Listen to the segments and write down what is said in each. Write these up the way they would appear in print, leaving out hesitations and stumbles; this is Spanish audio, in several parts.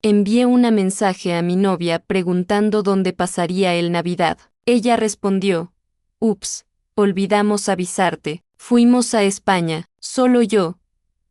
Envié un mensaje a mi novia preguntando dónde pasaría el Navidad. Ella respondió: ups, olvidamos avisarte. Fuimos a España, solo yo,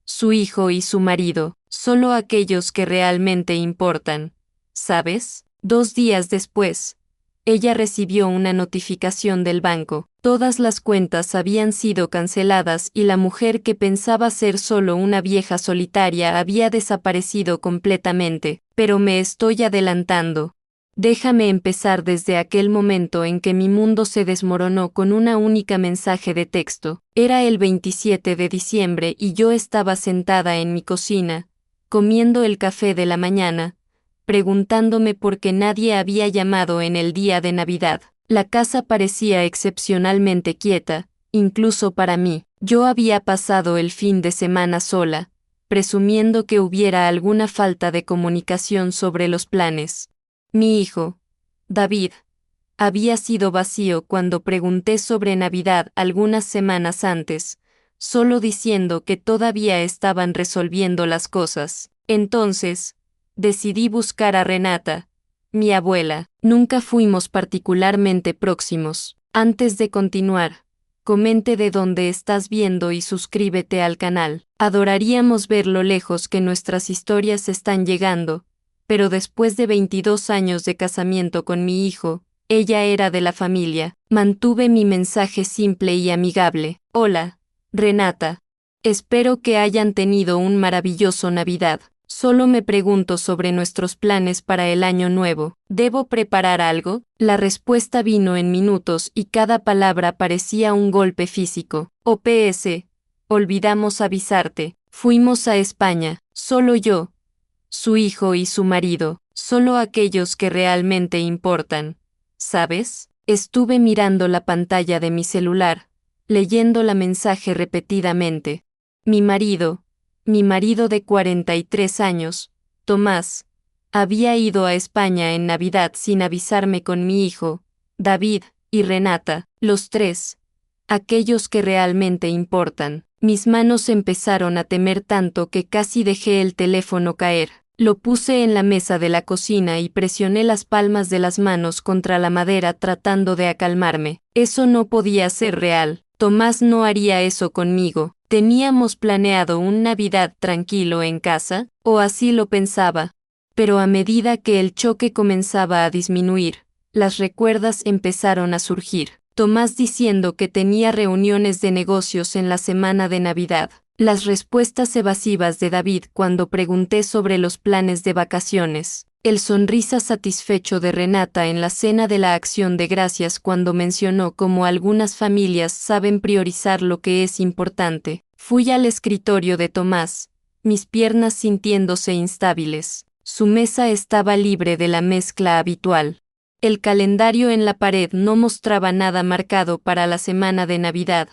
su hijo y su marido, solo aquellos que realmente importan. ¿Sabes? 2 días después, ella recibió una notificación del banco. Todas las cuentas habían sido canceladas y la mujer que pensaba ser solo una vieja solitaria había desaparecido completamente. Pero me estoy adelantando. Déjame empezar desde aquel momento en que mi mundo se desmoronó con una única mensaje de texto. Era el 27 de diciembre y yo estaba sentada en mi cocina, comiendo el café de la mañana, preguntándome por qué nadie había llamado en el día de Navidad. La casa parecía excepcionalmente quieta, incluso para mí. Yo había pasado el fin de semana sola, presumiendo que hubiera alguna falta de comunicación sobre los planes. Mi hijo, David, había sido vacío cuando pregunté sobre Navidad algunas semanas antes, solo diciendo que todavía estaban resolviendo las cosas. Entonces, decidí buscar a Renata, mi abuela. Nunca fuimos particularmente próximos. Antes de continuar, comente de dónde estás viendo y suscríbete al canal. Adoraríamos ver lo lejos que nuestras historias están llegando, pero después de 22 años de casamiento con mi hijo, ella era de la familia. Mantuve mi mensaje simple y amigable. Hola, Renata. Espero que hayan tenido un maravilloso Navidad. Solo me pregunto sobre nuestros planes para el año nuevo. ¿Debo preparar algo? La respuesta vino en minutos y cada palabra parecía un golpe físico. OPS. Olvidamos avisarte. Fuimos a España, solo yo, su hijo y su marido, solo aquellos que realmente importan. ¿Sabes? Estuve mirando la pantalla de mi celular, leyendo la mensaje repetidamente. Mi marido de 43 años, Tomás, había ido a España en Navidad sin avisarme con mi hijo, David, y Renata, los tres, aquellos que realmente importan. Mis manos empezaron a temer tanto que casi dejé el teléfono caer. Lo puse en la mesa de la cocina y presioné las palmas de las manos contra la madera tratando de acalmarme. Eso no podía ser real. Tomás no haría eso conmigo. ¿Teníamos planeado un Navidad tranquilo en casa? O así lo pensaba. Pero a medida que el choque comenzaba a disminuir, las recuerdas empezaron a surgir. Tomás diciendo que tenía reuniones de negocios en la semana de Navidad. Las respuestas evasivas de David cuando pregunté sobre los planes de vacaciones. El sonrisa satisfecho de Renata en la cena de la Acción de Gracias cuando mencionó cómo algunas familias saben priorizar lo que es importante. Fui al escritorio de Tomás, mis piernas sintiéndose instábiles. Su mesa estaba libre de la mezcla habitual. El calendario en la pared no mostraba nada marcado para la semana de Navidad,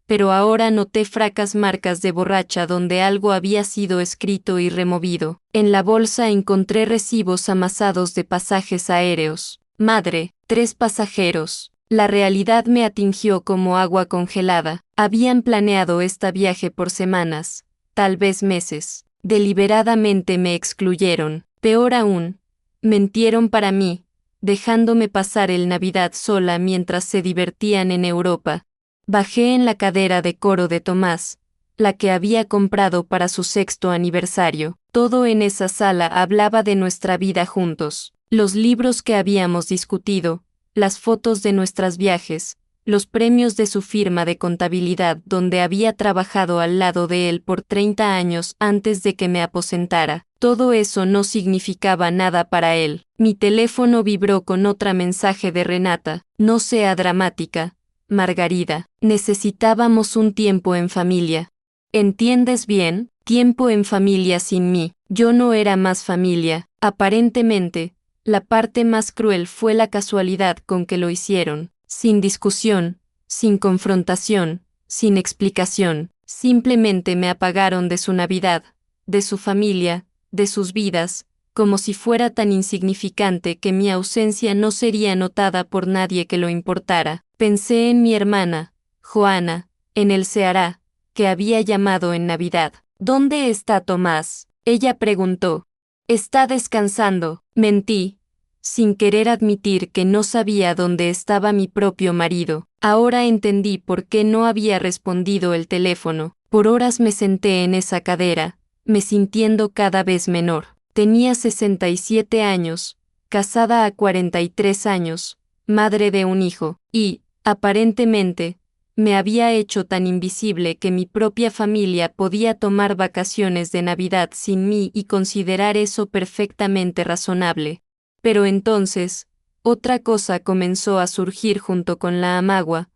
pero ahora noté fracas marcas de borracha donde algo había sido escrito y removido. En la bolsa encontré recibos amasados de pasajes aéreos. Madre, 3 pasajeros. La realidad me atingió como agua congelada. Habían planeado este viaje por semanas, tal vez meses. Deliberadamente me excluyeron. Peor aún, mentieron para mí, dejándome pasar el Navidad sola mientras se divertían en Europa. Bajé en la cadera de coro de Tomás, la que había comprado para su 6º aniversario. Todo en esa sala hablaba de nuestra vida juntos, los libros que habíamos discutido, las fotos de nuestros viajes, los premios de su firma de contabilidad donde había trabajado al lado de él por 30 años antes de que me aposentara. Todo eso no significaba nada para él. Mi teléfono vibró con otro mensaje de Renata. No sea dramática, Margarida. Necesitábamos un tiempo en familia. ¿Entiendes bien? Tiempo en familia sin mí. Yo no era más familia. Aparentemente, la parte más cruel fue la casualidad con que lo hicieron. Sin discusión, sin confrontación, sin explicación. Simplemente me apagaron de su Navidad, de su familia, de sus vidas, como si fuera tan insignificante que mi ausencia no sería notada por nadie que lo importara. Pensé en mi hermana, Joana, en el Ceará, que había llamado en Navidad. ¿Dónde está Tomás? Ella preguntó. Está descansando. Mentí, sin querer admitir que no sabía dónde estaba mi propio marido. Ahora entendí por qué no había respondido el teléfono. Por horas me senté en esa cadera, me sintiendo cada vez menor. Tenía 67 años, casada a 43 años, madre de un hijo, y, aparentemente, me había hecho tan invisible que mi propia familia podía tomar vacaciones de Navidad sin mí y considerar eso perfectamente razonable. Pero entonces, otra cosa comenzó a surgir junto con la amagua,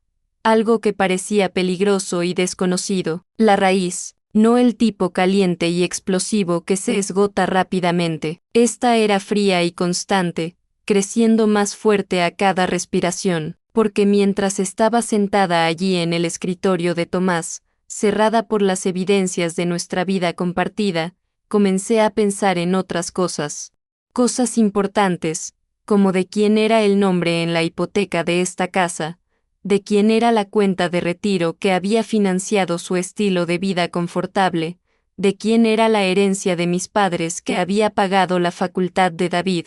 algo que parecía peligroso y desconocido, la raíz, no el tipo caliente y explosivo que se esgota rápidamente. Esta era fría y constante, creciendo más fuerte a cada respiración, porque mientras estaba sentada allí en el escritorio de Tomás, cerrada por las evidencias de nuestra vida compartida, comencé a pensar en otras cosas. Cosas importantes, como de quién era el nombre en la hipoteca de esta casa, de quién era la cuenta de retiro que había financiado su estilo de vida confortable, de quién era la herencia de mis padres que había pagado la facultad de David,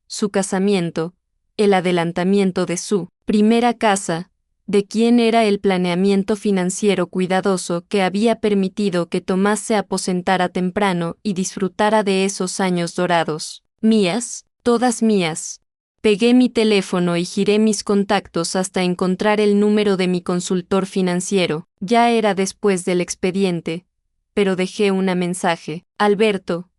su casamiento, el adelantamiento de su primera casa, de quién era el planeamiento financiero cuidadoso que había permitido que Tomás se aposentara temprano y disfrutara de esos años dorados. Mías, todas mías. Pegué mi teléfono y giré mis contactos hasta encontrar el número de mi consultor financiero. Ya era después del expediente, pero dejé un mensaje. Alberto,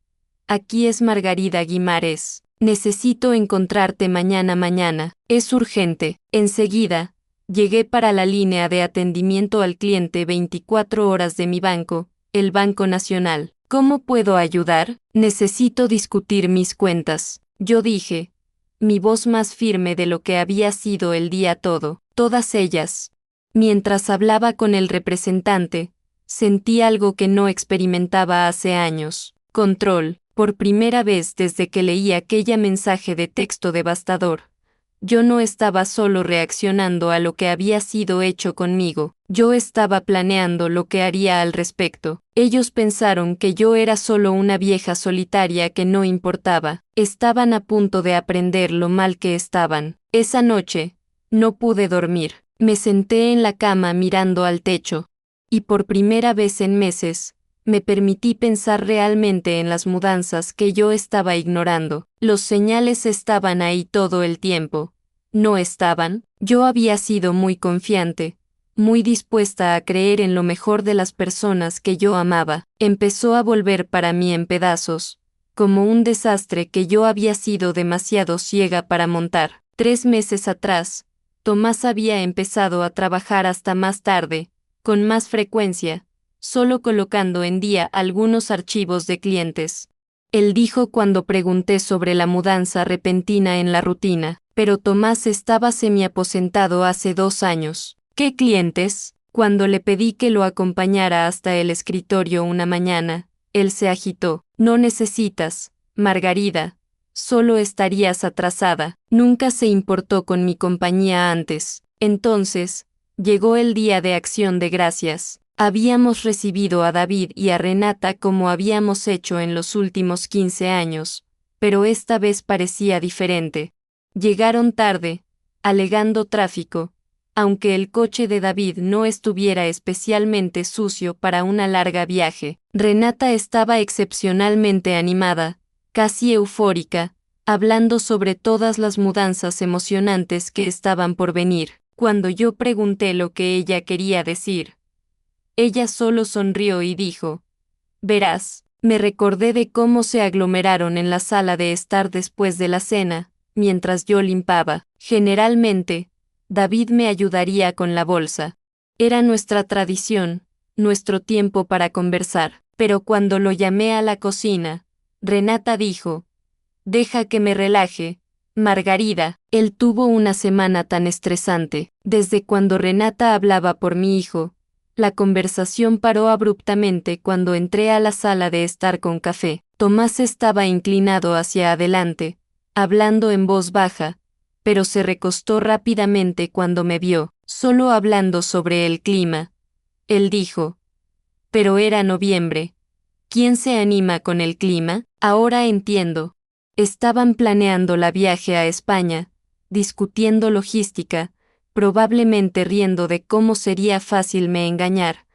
aquí es Margarida Guimarães. Necesito encontrarte mañana. Es urgente. Enseguida, llegué para la línea de atendimiento al cliente 24 horas de mi banco, el Banco Nacional. ¿Cómo puedo ayudar? Necesito discutir mis cuentas. Yo dije, mi voz más firme de lo que había sido el día todo, todas ellas. Mientras hablaba con el representante, sentí algo que no experimentaba hace años. Control. Por primera vez desde que leí aquella mensaje de texto devastador. Yo no estaba solo reaccionando a lo que había sido hecho conmigo, yo estaba planeando lo que haría al respecto. Ellos pensaron que yo era solo una vieja solitaria que no importaba. Estaban a punto de aprender lo mal que estaban. Esa noche, no pude dormir. Me senté en la cama mirando al techo. Y por primera vez en meses, me permití pensar realmente en las mudanzas que yo estaba ignorando. Los señales estaban ahí todo el tiempo. ¿No estaban? Yo había sido muy confiante, muy dispuesta a creer en lo mejor de las personas que yo amaba. Empezó a volver para mí en pedazos, como un desastre que yo había sido demasiado ciega para montar. 3 meses atrás, Tomás había empezado a trabajar hasta más tarde, con más frecuencia, solo colocando en día algunos archivos de clientes. Él dijo cuando pregunté sobre la mudanza repentina en la rutina, pero Tomás estaba semiaposentado hace 2 años. ¿Qué clientes? Cuando le pedí que lo acompañara hasta el escritorio una mañana, él se agitó. No necesitas, Margarida, solo estarías atrasada. Nunca se importó con mi compañía antes. Entonces, llegó el día de Acción de Gracias. Habíamos recibido a David y a Renata como habíamos hecho en los últimos 15 años, pero esta vez parecía diferente. Llegaron tarde, alegando tráfico, aunque el coche de David no estuviera especialmente sucio para una larga viaje. Renata estaba excepcionalmente animada, casi eufórica, hablando sobre todas las mudanzas emocionantes que estaban por venir. Cuando yo pregunté lo que ella quería decir, ella solo sonrió y dijo, verás, me recordé de cómo se aglomeraron en la sala de estar después de la cena, mientras yo limpaba. Generalmente, David me ayudaría con la bolsa. Era nuestra tradición, nuestro tiempo para conversar. Pero cuando lo llamé a la cocina, Renata dijo, deja que me relaje, Margarida. Él tuvo una semana tan estresante. Desde cuando Renata hablaba por mi hijo, la conversación paró abruptamente cuando entré a la sala de estar con café. Tomás estaba inclinado hacia adelante, hablando en voz baja, pero se recostó rápidamente cuando me vio, solo hablando sobre el clima. Él dijo, pero era noviembre. ¿Quién se anima con el clima? Ahora entiendo. Estaban planeando la viaje a España, discutiendo logística, probablemente riendo de cómo sería fácil me engañar,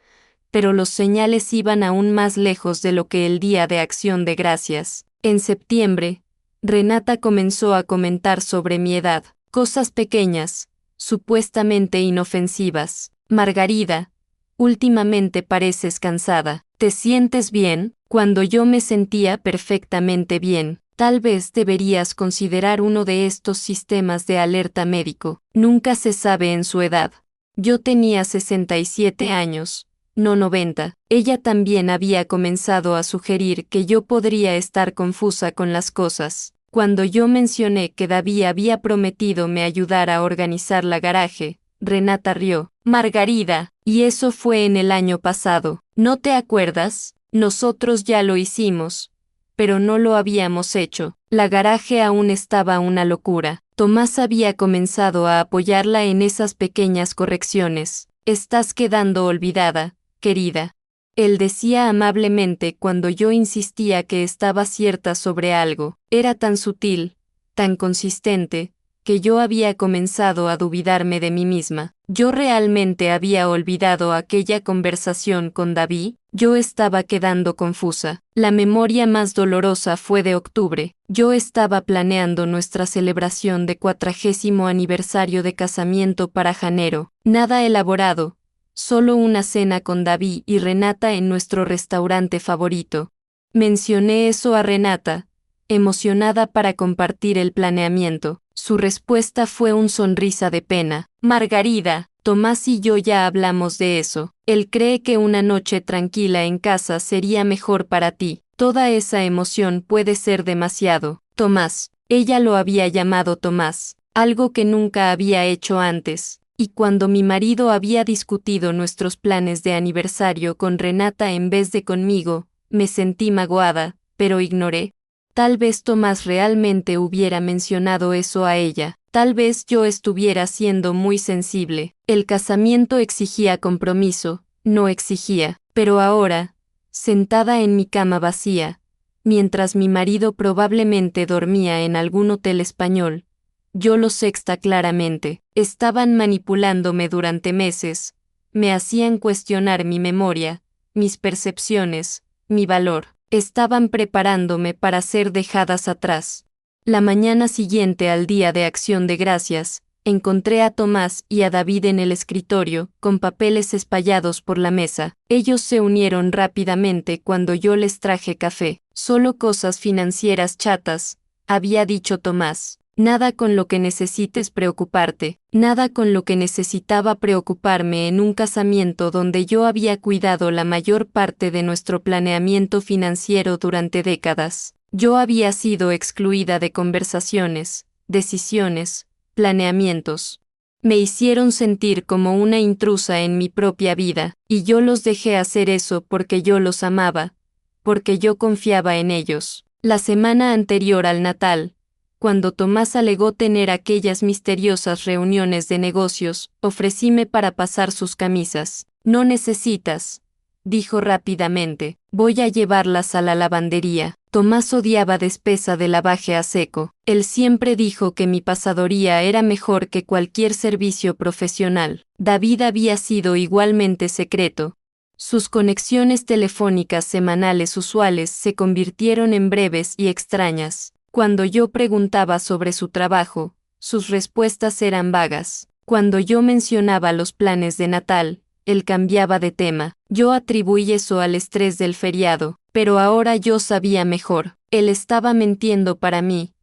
pero los señales iban aún más lejos de lo que el Día de Acción de Gracias. En septiembre, Renata comenzó a comentar sobre mi edad, cosas pequeñas, supuestamente inofensivas. Margarida, últimamente pareces cansada. ¿Te sientes bien? Cuando yo me sentía perfectamente bien. Tal vez deberías considerar uno de estos sistemas de alerta médico. Nunca se sabe en su edad. Yo tenía 67 años, no 90. Ella también había comenzado a sugerir que yo podría estar confusa con las cosas. Cuando yo mencioné que David había prometido me ayudar a organizar la garaje, Renata rió. Margarida, y eso fue en el año pasado. ¿No te acuerdas? Nosotros ya lo hicimos, pero no lo habíamos hecho. La garaje aún estaba una locura. Tomás había comenzado a apoyarla en esas pequeñas correcciones. Estás quedando olvidada, querida. Él decía amablemente cuando yo insistía que estaba cierta sobre algo. Era tan sutil, tan consistente, que yo había comenzado a dubidarme de mí misma. Yo realmente había olvidado aquella conversación con David. Yo estaba quedando confusa. La memoria más dolorosa fue de octubre. Yo estaba planeando nuestra celebración de 40º aniversario de casamiento para janeiro. Nada elaborado, solo una cena con David y Renata en nuestro restaurante favorito. Mencioné eso a Renata, emocionada para compartir el planeamiento. Su respuesta fue una sonrisa de pena. Margarida, Tomás y yo ya hablamos de eso. Él cree que una noche tranquila en casa sería mejor para ti. Toda esa emoción puede ser demasiado. Tomás, ella lo había llamado Tomás, algo que nunca había hecho antes. Y cuando mi marido había discutido nuestros planes de aniversario con Renata en vez de conmigo, me sentí magoada, pero ignoré. Tal vez Tomás realmente hubiera mencionado eso a ella. Tal vez yo estuviera siendo muy sensible. El casamiento exigía compromiso, no exigía. Pero ahora, sentada en mi cama vacía, mientras mi marido probablemente dormía en algún hotel español, yo lo sexta claramente. Estaban manipulándome durante meses, me hacían cuestionar mi memoria, mis percepciones, mi valor. Estaban preparándome para ser dejadas atrás. La mañana siguiente al Día de Acción de Gracias, encontré a Tomás y a David en el escritorio, con papeles espallados por la mesa. Ellos se unieron rápidamente cuando yo les traje café. Solo cosas financieras chatas, había dicho Tomás. Nada con lo que necesites preocuparte, nada con lo que necesitaba preocuparme en un casamiento donde yo había cuidado la mayor parte de nuestro planeamiento financiero durante décadas. Yo había sido excluida de conversaciones, decisiones, planeamientos. Me hicieron sentir como una intrusa en mi propia vida, y yo los dejé hacer eso porque yo los amaba, porque yo confiaba en ellos. La semana anterior al Natal, cuando Tomás alegó tener aquellas misteriosas reuniones de negocios, ofrecíme para pasar sus camisas. No necesitas, dijo rápidamente, voy a llevarlas a la lavandería. Tomás odiaba despesa de lavaje a seco. Él siempre dijo que mi pasadoría era mejor que cualquier servicio profesional. David había sido igualmente secreto. Sus conexiones telefónicas semanales usuales se convirtieron en breves y extrañas. Cuando yo preguntaba sobre su trabajo, sus respuestas eran vagas. Cuando yo mencionaba los planes de Natal, él cambiaba de tema. Yo atribuí eso al estrés del feriado, pero ahora yo sabía mejor. Él estaba mintiendo para mí,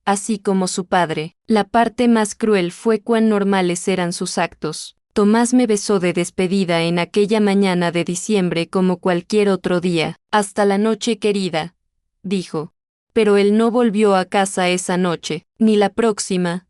así como su padre. La parte más cruel fue cuán normales eran sus actos. Tomás me besó de despedida en aquella mañana de diciembre como cualquier otro día. Hasta la noche, querida, dijo. Pero él no volvió a casa esa noche, ni la próxima,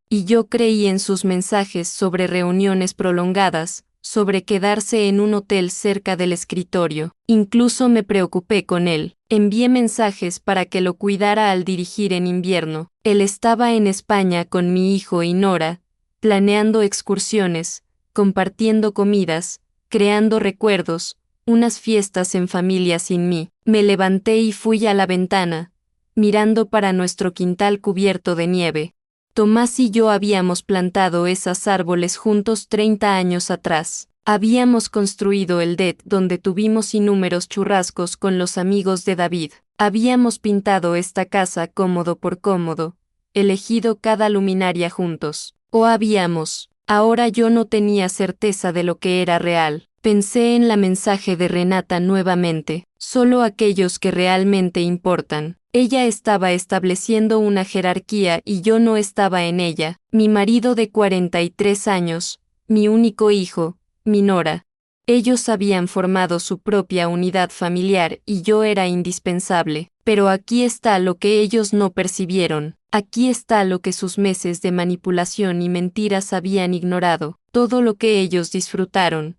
y yo creí en sus mensajes sobre reuniones prolongadas, sobre quedarse en un hotel cerca del escritorio. Incluso me preocupé con él. Envié mensajes para que lo cuidara al dirigir en invierno. Él estaba en España con mi hijo y Nora, planeando excursiones, compartiendo comidas, creando recuerdos, unas fiestas en familia sin mí. Me levanté y fui a la ventana, mirando para nuestro quintal cubierto de nieve. Tomás y yo habíamos plantado esos árboles juntos 30 años atrás. Habíamos construido el deck donde tuvimos innúmeros churrascos con los amigos de David. Habíamos pintado esta casa cómodo por cómodo, elegido cada luminaria juntos. O habíamos. Ahora yo no tenía certeza de lo que era real. Pensé en la mensaje de Renata nuevamente. Solo aquellos que realmente importan. Ella estaba estableciendo una jerarquía y yo no estaba en ella. Mi marido de 43 años, mi único hijo, mi nora. Ellos habían formado su propia unidad familiar y yo era indispensable. Pero aquí está lo que ellos no percibieron. Aquí está lo que sus meses de manipulación y mentiras habían ignorado. Todo lo que ellos disfrutaron.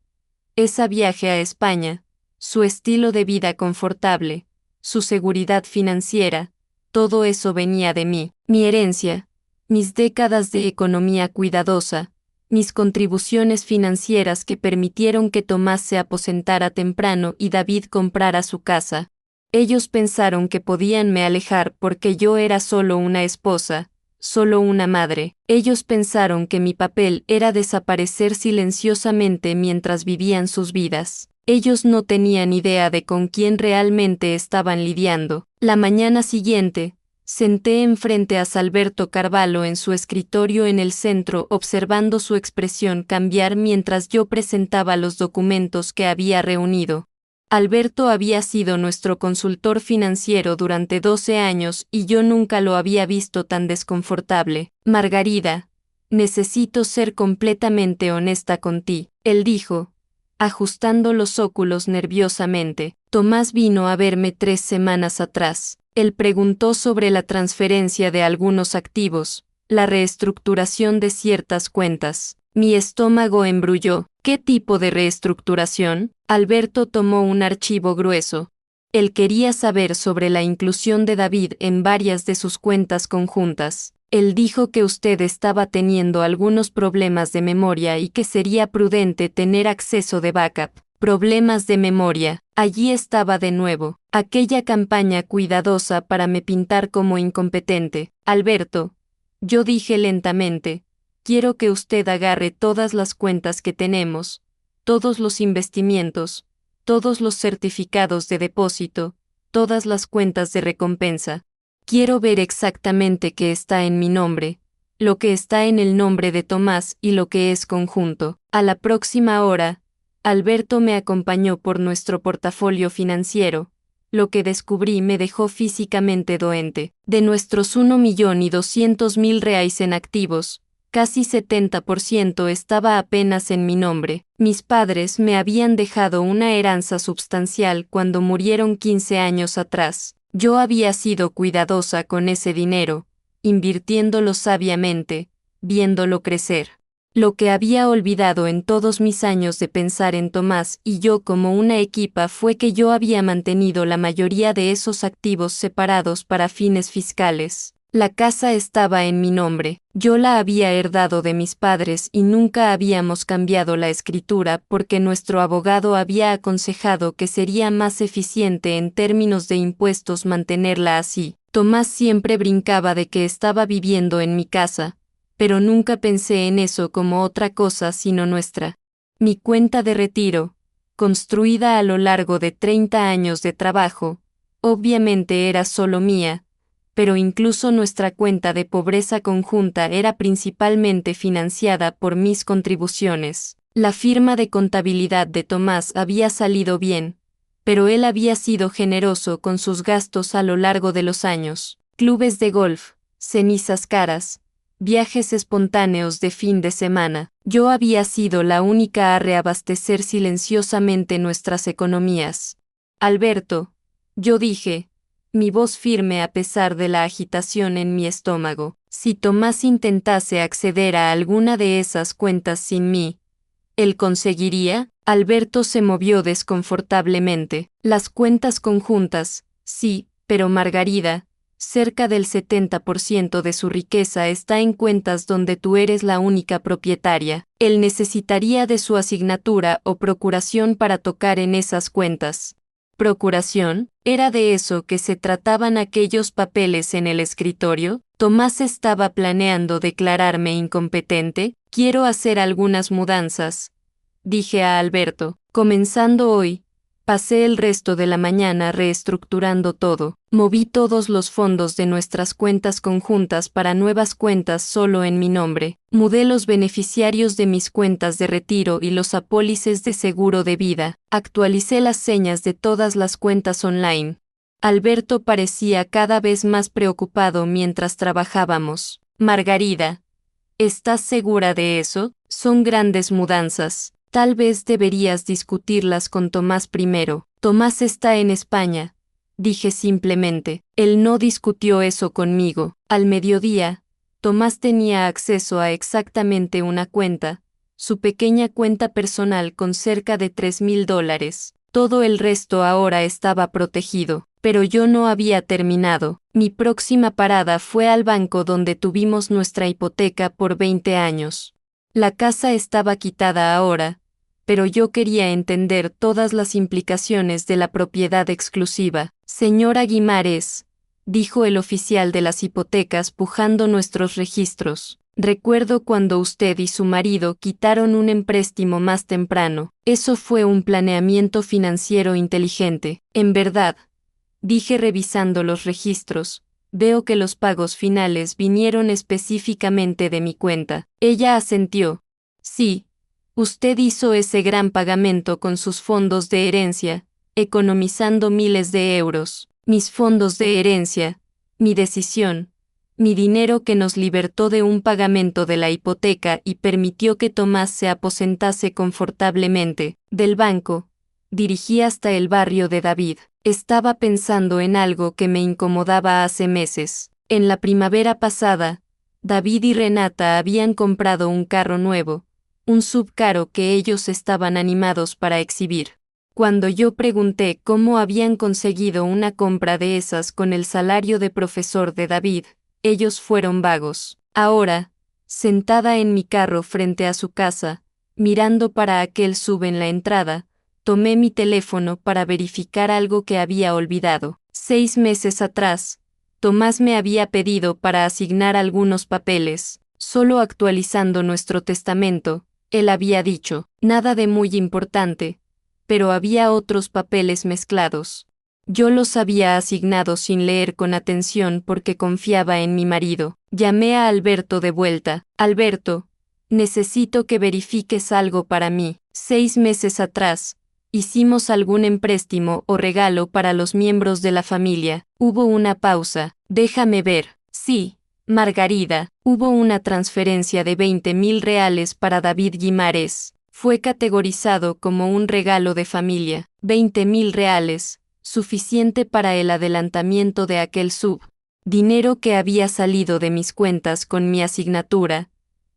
Ese viaje a España, su estilo de vida confortable, su seguridad financiera, todo eso venía de mí. Mi herencia, mis décadas de economía cuidadosa, mis contribuciones financieras que permitieron que Tomás se aposentara temprano y David comprara su casa. Ellos pensaron que podían me alejar porque yo era solo una esposa, solo una madre. Ellos pensaron que mi papel era desaparecer silenciosamente mientras vivían sus vidas. Ellos no tenían idea de con quién realmente estaban lidiando. La mañana siguiente, senté enfrente a Salberto Carvalho en su escritorio en el centro observando su expresión cambiar mientras yo presentaba los documentos que había reunido. Alberto había sido nuestro consultor financiero durante 12 años y yo nunca lo había visto tan desconfortable. Margarida, necesito ser completamente honesta con ti, él dijo, ajustando los óculos nerviosamente. Tomás vino a verme 3 semanas atrás. Él preguntó sobre la transferencia de algunos activos, la reestructuración de ciertas cuentas. Mi estómago embrulló. ¿Qué tipo de reestructuración? Alberto tomó un archivo grueso. Él quería saber sobre la inclusión de David en varias de sus cuentas conjuntas. Él dijo que usted estaba teniendo algunos problemas de memoria y que sería prudente tener acceso de backup. Problemas de memoria. Allí estaba de nuevo. Aquella campaña cuidadosa para me pintar como incompetente. Alberto, yo dije lentamente, quiero que usted agarre todas las cuentas que tenemos, todos los investimientos, todos los certificados de depósito, todas las cuentas de recompensa. Quiero ver exactamente qué está en mi nombre, lo que está en el nombre de Tomás y lo que es conjunto. A la próxima hora, Alberto me acompañó por nuestro portafolio financiero. Lo que descubrí me dejó físicamente doente. De nuestros 1.200.000 reais en activos, casi 70% estaba apenas en mi nombre. Mis padres me habían dejado una heranza substancial cuando murieron 15 años atrás. Yo había sido cuidadosa con ese dinero, invirtiéndolo sabiamente, viéndolo crecer. Lo que había olvidado en todos mis años de pensar en Tomás y yo como una equipa fue que yo había mantenido la mayoría de esos activos separados para fines fiscales. La casa estaba en mi nombre, yo la había heredado de mis padres y nunca habíamos cambiado la escritura porque nuestro abogado había aconsejado que sería más eficiente en términos de impuestos mantenerla así. Tomás siempre brincaba de que estaba viviendo en mi casa, pero nunca pensé en eso como otra cosa sino nuestra. Mi cuenta de retiro, construida a lo largo de 30 años de trabajo, obviamente era solo mía, pero incluso nuestra cuenta de pobreza conjunta era principalmente financiada por mis contribuciones. La firma de contabilidad de Tomás había salido bien, pero él había sido generoso con sus gastos a lo largo de los años. Clubes de golf, cenizas caras, viajes espontáneos de fin de semana. Yo había sido la única a reabastecer silenciosamente nuestras economías. Alberto, yo dije, mi voz firme a pesar de la agitación en mi estómago, si Tomás intentase acceder a alguna de esas cuentas sin mí, ¿él conseguiría? Alberto se movió desconfortablemente. Las cuentas conjuntas, sí, pero Margarida, cerca del 70% de su riqueza está en cuentas donde tú eres la única propietaria. Él necesitaría de su asignatura o procuración para tocar en esas cuentas. ¿Procuración? ¿Era de eso que se trataban aquellos papeles en el escritorio? Tomás estaba planeando declararme incompetente. Quiero hacer algunas mudanzas, dije a Alberto, comenzando hoy. Pasé el resto de la mañana reestructurando todo. Moví todos los fondos de nuestras cuentas conjuntas para nuevas cuentas solo en mi nombre. Mudé los beneficiarios de mis cuentas de retiro y los apólices de seguro de vida. Actualicé las señas de todas las cuentas online. Alberto parecía cada vez más preocupado mientras trabajábamos. Margarida, ¿estás segura de eso? Son grandes mudanzas. Tal vez deberías discutirlas con Tomás primero. Tomás está en España, dije simplemente. Él no discutió eso conmigo. Al mediodía, Tomás tenía acceso a exactamente una cuenta, su pequeña cuenta personal con cerca de $3,000. Todo el resto ahora estaba protegido, pero yo no había terminado. Mi próxima parada fue al banco donde tuvimos nuestra hipoteca por 20 años. La casa estaba quitada ahora, pero yo quería entender todas las implicaciones de la propiedad exclusiva. Señora Guimarães, dijo el oficial de las hipotecas pujando nuestros registros. Recuerdo cuando usted y su marido quitaron un empréstimo más temprano. Eso fue un planeamiento financiero inteligente. En verdad, dije revisando los registros. Veo que los pagos finales vinieron específicamente de mi cuenta. Ella asintió. Sí, usted hizo ese gran pagamento con sus fondos de herencia, economizando miles de euros. Mis fondos de herencia, mi decisión, mi dinero que nos libertó de un pagamento de la hipoteca y permitió que Tomás se aposentase confortablemente del banco. Dirigí hasta el barrio de David. Estaba pensando en algo que me incomodaba hace meses. En la primavera pasada, David y Renata habían comprado un carro nuevo, un SUV caro que ellos estaban animados para exhibir. Cuando yo pregunté cómo habían conseguido una compra de esas con el salario de profesor de David, ellos fueron vagos. Ahora, sentada en mi carro frente a su casa, mirando para aquel SUV en la entrada, tomé mi teléfono para verificar algo que había olvidado. 6 meses atrás, Tomás me había pedido para asignar algunos papeles. Solo actualizando nuestro testamento, él había dicho, nada de muy importante, pero había otros papeles mezclados. Yo los había asignado sin leer con atención porque confiaba en mi marido. Llamé a Alberto de vuelta. Alberto, necesito que verifiques algo para mí. 6 meses atrás, hicimos algún empréstimo o regalo para los miembros de la familia. Hubo una pausa. Déjame ver. Sí, Margarida, hubo una transferencia de 20,000 reales para David Guimarães. Fue categorizado como un regalo de familia. 20,000 reales, suficiente para el adelantamiento de aquel SUV. Dinero que había salido de mis cuentas con mi asignatura,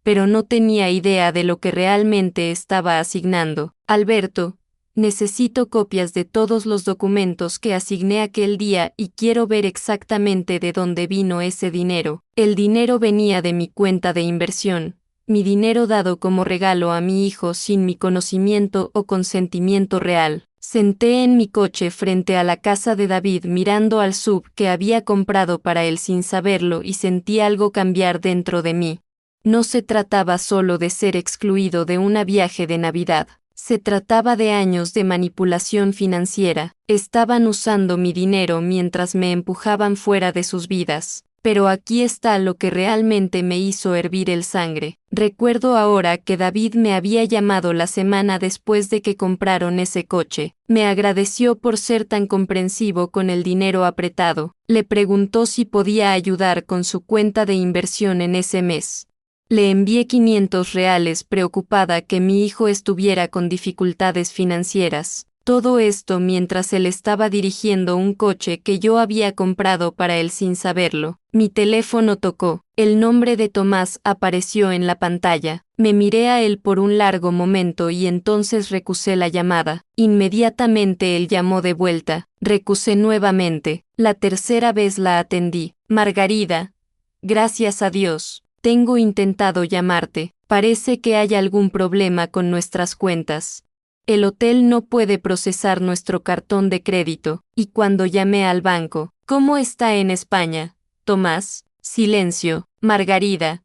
pero no tenía idea de lo que realmente estaba asignando. Alberto, necesito copias de todos los documentos que asigné aquel día y quiero ver exactamente de dónde vino ese dinero. El dinero venía de mi cuenta de inversión, mi dinero dado como regalo a mi hijo sin mi conocimiento o consentimiento real. Senté en mi coche frente a la casa de David mirando al SUV que había comprado para él sin saberlo y sentí algo cambiar dentro de mí. No se trataba solo de ser excluido de un viaje de Navidad. Se trataba de años de manipulación financiera. Estaban usando mi dinero mientras me empujaban fuera de sus vidas. Pero aquí está lo que realmente me hizo hervir el sangre. Recuerdo ahora que David me había llamado la semana después de que compraron ese coche. Me agradeció por ser tan comprensivo con el dinero apretado. Le preguntó si podía ayudar con su cuenta de inversión en ese mes. Le envié 500 reales preocupada que mi hijo estuviera con dificultades financieras. Todo esto mientras él estaba dirigiendo un coche que yo había comprado para él sin saberlo. Mi teléfono tocó. El nombre de Tomás apareció en la pantalla. Me miré a él por un largo momento y entonces recusé la llamada. Inmediatamente él llamó de vuelta. Recusé nuevamente. La tercera vez la atendí. Margarida. Gracias a Dios. Tengo intentado llamarte. Parece que hay algún problema con nuestras cuentas. El hotel no puede procesar nuestro cartón de crédito, y cuando llamé al banco, ¿cómo está en España? Tomás, silencio. Margarida.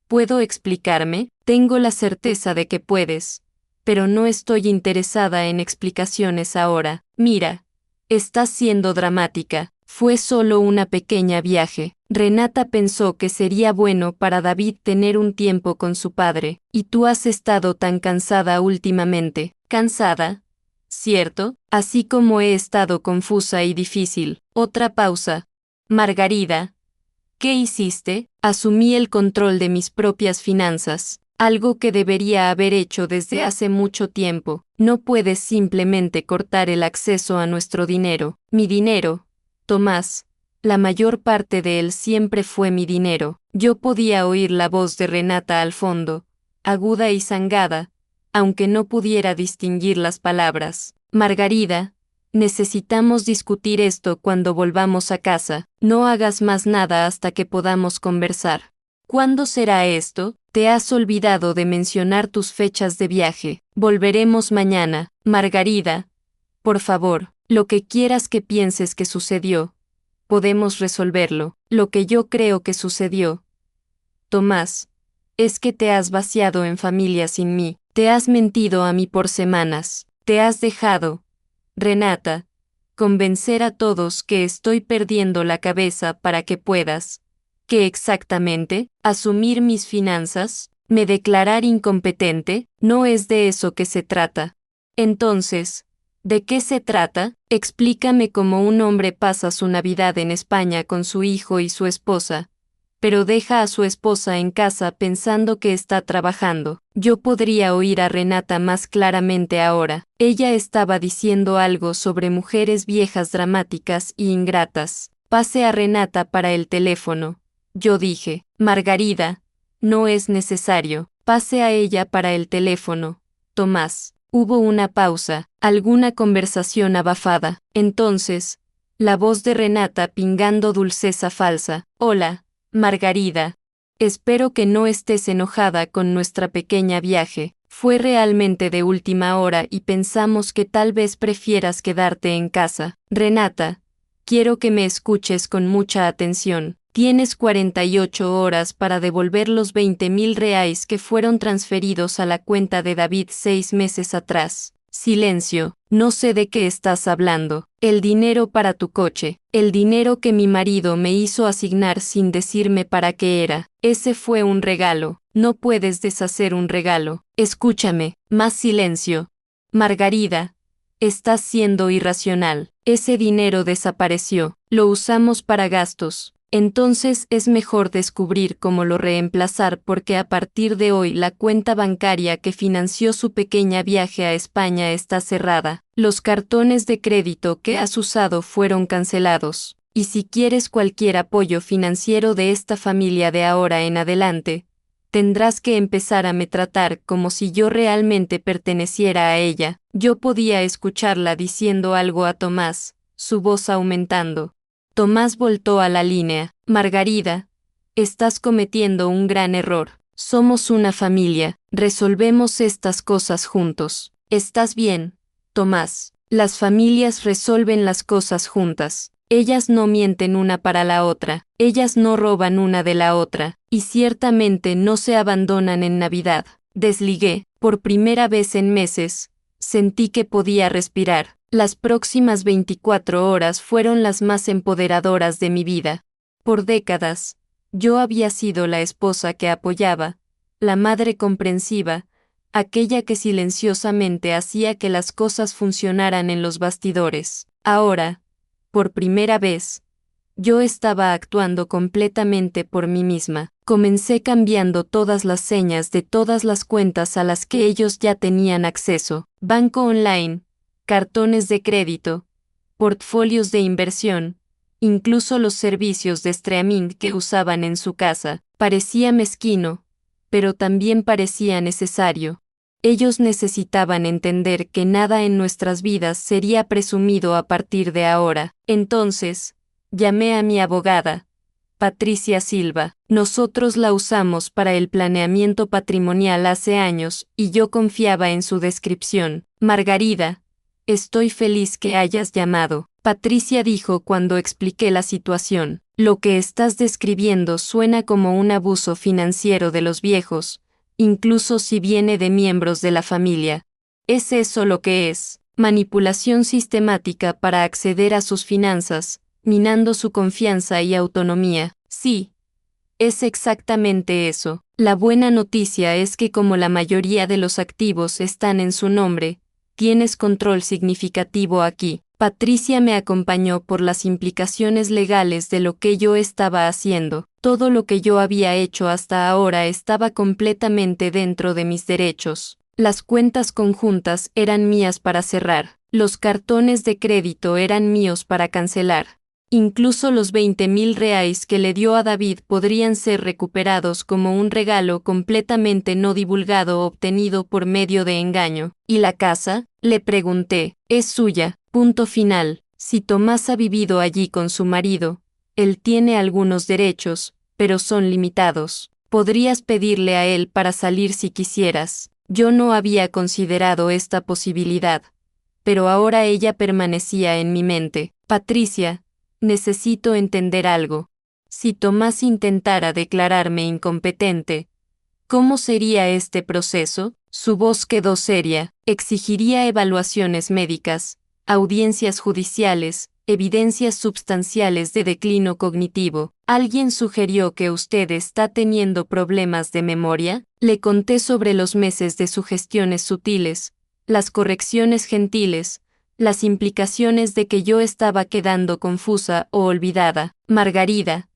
¿Puedo explicarme? Tengo la certeza de que puedes. Pero no estoy interesada en explicaciones ahora. Mira. Estás siendo dramática. Fue solo una pequeña viaje. Renata pensó que sería bueno para David tener un tiempo con su padre, y tú has estado tan cansada últimamente. ¿Cansada? ¿Cierto? Así como he estado confusa y difícil. Otra pausa. Margarida. ¿Qué hiciste? Asumí el control de mis propias finanzas. Algo que debería haber hecho desde hace mucho tiempo. No puedes simplemente cortar el acceso a nuestro dinero. Mi dinero. Tomás. La mayor parte de él siempre fue mi dinero. Yo podía oír la voz de Renata al fondo, aguda y zangada, aunque no pudiera distinguir las palabras. Margarida, necesitamos discutir esto cuando volvamos a casa. No hagas más nada hasta que podamos conversar. ¿Cuándo será esto? Te has olvidado de mencionar tus fechas de viaje. Volveremos mañana. Margarida, por favor, lo que quieras que pienses que sucedió. Podemos resolverlo. Lo que yo creo que sucedió, Tomás, es que te has vaciado en familia sin mí. Te has mentido a mí por semanas. Te has dejado, Renata, convencer a todos que estoy perdiendo la cabeza para que puedas. ¿Qué exactamente? ¿Asumir mis finanzas? ¿Me declarar incompetente? No es de eso que se trata. Entonces, ¿de qué se trata? Explícame cómo un hombre pasa su Navidad en España con su hijo y su esposa, pero deja a su esposa en casa pensando que está trabajando. Yo podría oír a Renata más claramente ahora. Ella estaba diciendo algo sobre mujeres viejas dramáticas y ingratas. Pase a Renata para el teléfono. Yo dije, Margarida, no es necesario. Pase a ella para el teléfono. Tomás. Hubo una pausa, alguna conversación abafada. Entonces, la voz de Renata pingando dulceza falsa. Hola, Margarida. Espero que no estés enojada con nuestra pequeña viaje. Fue realmente de última hora y pensamos que tal vez prefieras quedarte en casa. Renata, quiero que me escuches con mucha atención. Tienes 48 horas para devolver los 20.000 reais que fueron transferidos a la cuenta de David 6 meses atrás. Silencio, no sé de qué estás hablando. El dinero para tu coche, el dinero que mi marido me hizo asignar sin decirme para qué era. Ese fue un regalo. No puedes deshacer un regalo. Escúchame, más silencio. Margarida, estás siendo irracional. Ese dinero desapareció. Lo usamos para gastos. Entonces es mejor descubrir cómo lo reemplazar porque a partir de hoy la cuenta bancaria que financió su pequeña viaje a España está cerrada. Los cartones de crédito que has usado fueron cancelados. Y si quieres cualquier apoyo financiero de esta familia de ahora en adelante, tendrás que empezar a me tratar como si yo realmente perteneciera a ella. Yo podía escucharla diciendo algo a Tomás, su voz aumentando. Tomás voltó a la línea. Margarida, estás cometiendo un gran error. Somos una familia. Resolvemos estas cosas juntos. ¿Estás bien, Tomás? Las familias resuelven las cosas juntas. Ellas no mienten una para la otra. Ellas no roban una de la otra. Y ciertamente no se abandonan en Navidad. Desligué, por primera vez en meses. Sentí que podía respirar. Las próximas 24 horas fueron las más empoderadoras de mi vida. Por décadas, yo había sido la esposa que apoyaba, la madre comprensiva, aquella que silenciosamente hacía que las cosas funcionaran en los bastidores. Ahora, por primera vez, yo estaba actuando completamente por mí misma. Comencé cambiando todas las señas de todas las cuentas a las que ellos ya tenían acceso. Banco online, cartones de crédito, portfolios de inversión, incluso los servicios de streaming que usaban en su casa. Parecía mezquino, pero también parecía necesario. Ellos necesitaban entender que nada en nuestras vidas sería presumido a partir de ahora. Entonces, llamé a mi abogada, Patricia Silva. Nosotros la usamos para el planeamiento patrimonial hace años y yo confiaba en su descripción. Margarida, estoy feliz que hayas llamado, Patricia dijo cuando expliqué la situación. Lo que estás describiendo suena como un abuso financiero de los viejos, incluso si viene de miembros de la familia. ¿Es eso lo que es? Manipulación sistemática para acceder a sus finanzas, minando su confianza y autonomía. Sí, es exactamente eso. La buena noticia es que como la mayoría de los activos están en su nombre, tienes control significativo aquí. Patricia me acompañó por las implicaciones legales de lo que yo estaba haciendo. Todo lo que yo había hecho hasta ahora estaba completamente dentro de mis derechos. Las cuentas conjuntas eran mías para cerrar. Los cartones de crédito eran míos para cancelar. Incluso los 20.000 reais que le dio a David podrían ser recuperados como un regalo completamente no divulgado obtenido por medio de engaño. ¿Y la casa? Le pregunté. Es suya. Punto final. Si Tomás ha vivido allí con su marido, él tiene algunos derechos, pero son limitados. Podrías pedirle a él para salir si quisieras. Yo no había considerado esta posibilidad, pero ahora ella permanecía en mi mente. Patricia, necesito entender algo. Si Tomás intentara declararme incompetente, ¿cómo sería este proceso? Su voz quedó seria. Exigiría evaluaciones médicas, audiencias judiciales, evidencias substanciales de declino cognitivo. ¿Alguien sugirió que usted está teniendo problemas de memoria? Le conté sobre los meses de sugestiones sutiles, las correcciones gentiles, las implicaciones de que yo estaba quedando confusa o olvidada. Margarida,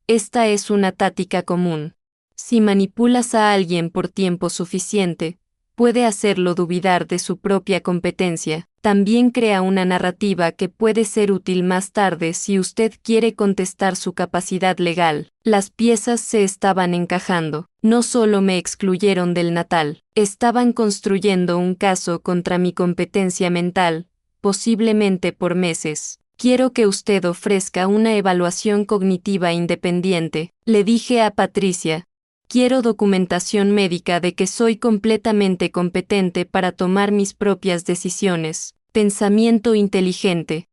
esta es una táctica común. Si manipulas a alguien por tiempo suficiente, puede hacerlo dudar de su propia competencia. También crea una narrativa que puede ser útil más tarde si usted quiere contestar su capacidad legal. Las piezas se estaban encajando. No solo me excluyeron del natal, estaban construyendo un caso contra mi competencia mental, posiblemente por meses. Quiero que usted ofrezca una evaluación cognitiva independiente, le dije a Patricia. Quiero documentación médica de que soy completamente competente para tomar mis propias decisiones. Pensamiento inteligente.